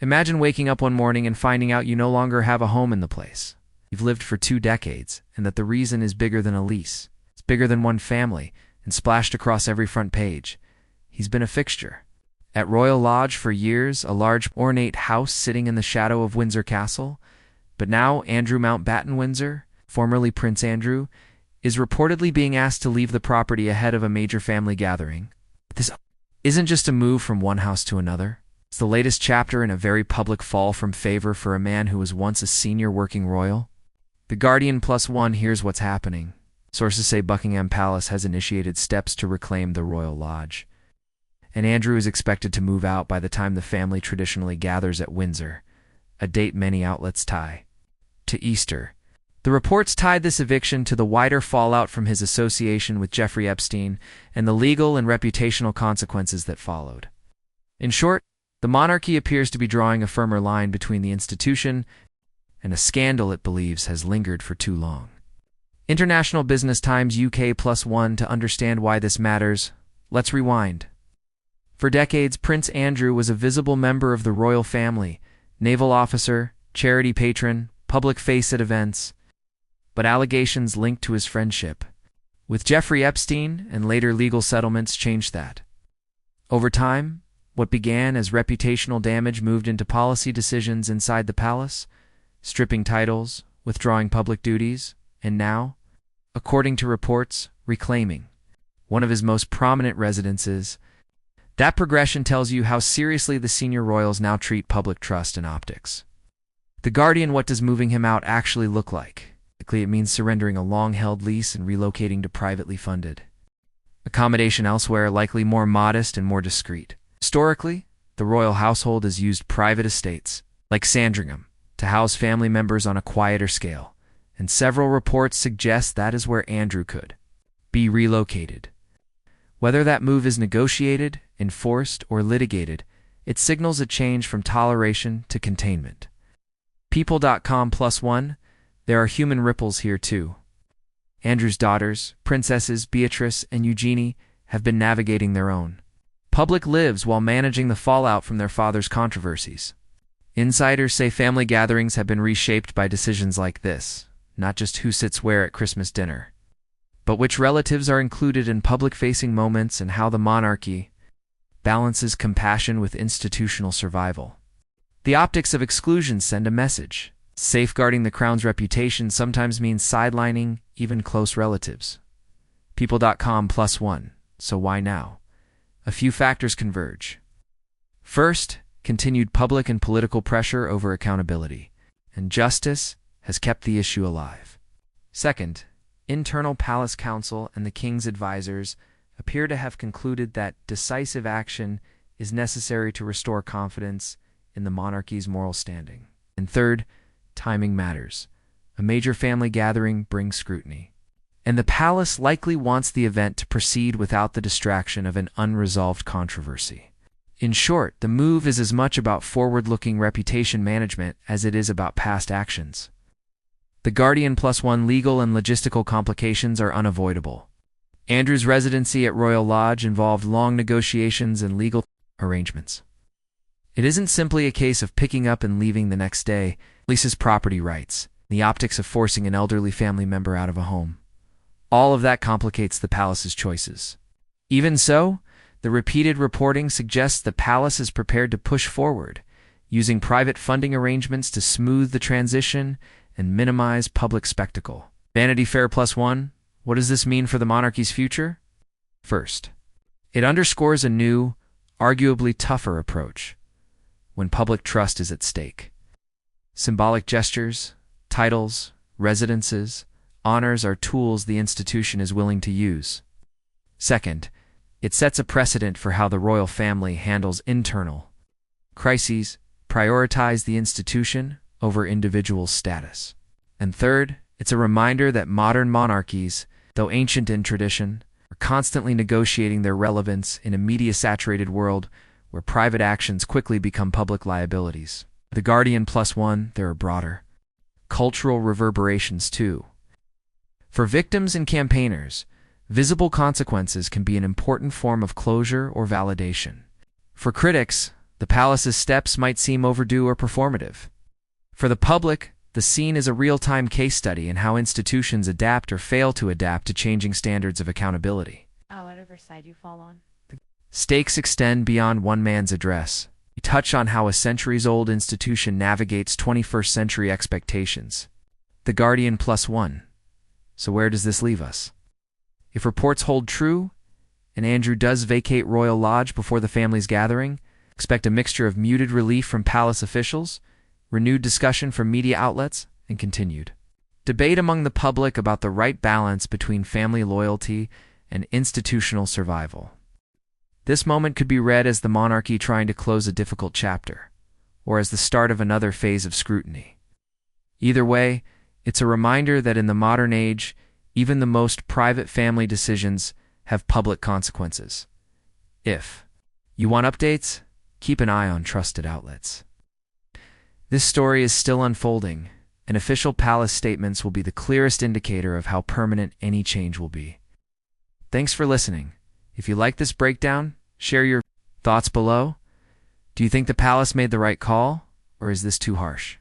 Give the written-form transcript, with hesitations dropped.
Imagine waking up one morning and finding out you no longer have a home in the place you've lived for 2 decades, and that the reason is bigger than a lease. It's bigger than one family, and splashed across every front page. He's been a fixture. At Royal Lodge for years, a large, ornate house sitting in the shadow of Windsor Castle. But now Andrew Mountbatten Windsor, formerly Prince Andrew, is reportedly being asked to leave the property ahead of a major family gathering. This isn't just a move from one house to another. It's the latest chapter in a very public fall from favor for a man who was once a senior working royal. The Guardian+1 hears what's happening. Sources say Buckingham Palace has initiated steps to reclaim the Royal Lodge, and Andrew is expected to move out by the time the family traditionally gathers at Windsor, a date many outlets tie to Easter. The reports tied this eviction to the wider fallout from his association with Jeffrey Epstein and the legal and reputational consequences that followed. In short, the monarchy appears to be drawing a firmer line between the institution and a scandal it believes has lingered for too long. International Business Times UK+1 to understand why this matters. Let's rewind. For decades, Prince Andrew was a visible member of the royal family, naval officer, charity patron, public face at events, but allegations linked to his friendship with Jeffrey Epstein and later legal settlements changed that. Over time, what began as reputational damage moved into policy decisions inside the palace, stripping titles, withdrawing public duties, and now, according to reports, reclaiming one of his most prominent residences. That progression tells you how seriously the senior royals now treat public trust and optics. The Guardian, what does moving him out actually look like? It means surrendering a long-held lease and relocating to privately funded accommodation elsewhere, likely more modest and more discreet. Historically, the royal household has used private estates, like Sandringham, to house family members on a quieter scale, and several reports suggest that is where Andrew could be relocated. Whether that move is negotiated, enforced, or litigated, it signals a change from toleration to containment. People.com+1, there are human ripples here too. Andrew's daughters, Princesses Beatrice and Eugenie, have been navigating their own public lives while managing the fallout from their father's controversies. Insiders say family gatherings have been reshaped by decisions like this, not just who sits where at Christmas dinner, but which relatives are included in public-facing moments and how the monarchy balances compassion with institutional survival. The optics of exclusion send a message. Safeguarding the crown's reputation sometimes means sidelining even close relatives. People.com+1, so why now? A few factors converge. First, continued public and political pressure over accountability, and justice has kept the issue alive. Second, internal palace council and the king's advisors appear to have concluded that decisive action is necessary to restore confidence in the monarchy's moral standing. And third, timing matters. A major family gathering brings scrutiny, and the palace likely wants the event to proceed without the distraction of an unresolved controversy. In short, the move is as much about forward-looking reputation management as it is about past actions. The Guardian+1 legal and logistical complications are unavoidable. Andrew's residency at Royal Lodge involved long negotiations and legal arrangements. It isn't simply a case of picking up and leaving the next day. Leases property rights, the optics of forcing an elderly family member out of a home. All of that complicates the palace's choices. Even so, the repeated reporting suggests the palace is prepared to push forward, using private funding arrangements to smooth the transition and minimize public spectacle. Vanity Fair+1, what does this mean for the monarchy's future? First, it underscores a new, arguably tougher approach when public trust is at stake. Symbolic gestures, titles, residences, honors are tools the institution is willing to use. Second, it sets a precedent for how the royal family handles internal crises, prioritize the institution over individual status. And third, it's a reminder that modern monarchies, though ancient in tradition, are constantly negotiating their relevance in a media-saturated world where private actions quickly become public liabilities. The Guardian+1, there are broader cultural reverberations too. For victims and campaigners, visible consequences can be an important form of closure or validation. For critics, The palace's steps might seem overdue or performative. For the public, the scene is a real-time case study in how institutions adapt or fail to adapt to changing standards of accountability. Whatever side you fall on. Stakes extend beyond one man's address. We touch on how a centuries-old institution navigates 21st century expectations. The Guardian +1. So where does this leave us? If reports hold true, and Andrew does vacate Royal Lodge before the family's gathering, expect a mixture of muted relief from palace officials, renewed discussion from media outlets, and continued debate among the public about the right balance between family loyalty and institutional survival. This moment could be read as the monarchy trying to close a difficult chapter, or as the start of another phase of scrutiny. Either way, it's a reminder that in the modern age, even the most private family decisions have public consequences. If you want updates, keep an eye on trusted outlets. This story is still unfolding, and official palace statements will be the clearest indicator of how permanent any change will be. Thanks for listening. If you like this breakdown, share your thoughts below. Do you think the palace made the right call, or is this too harsh?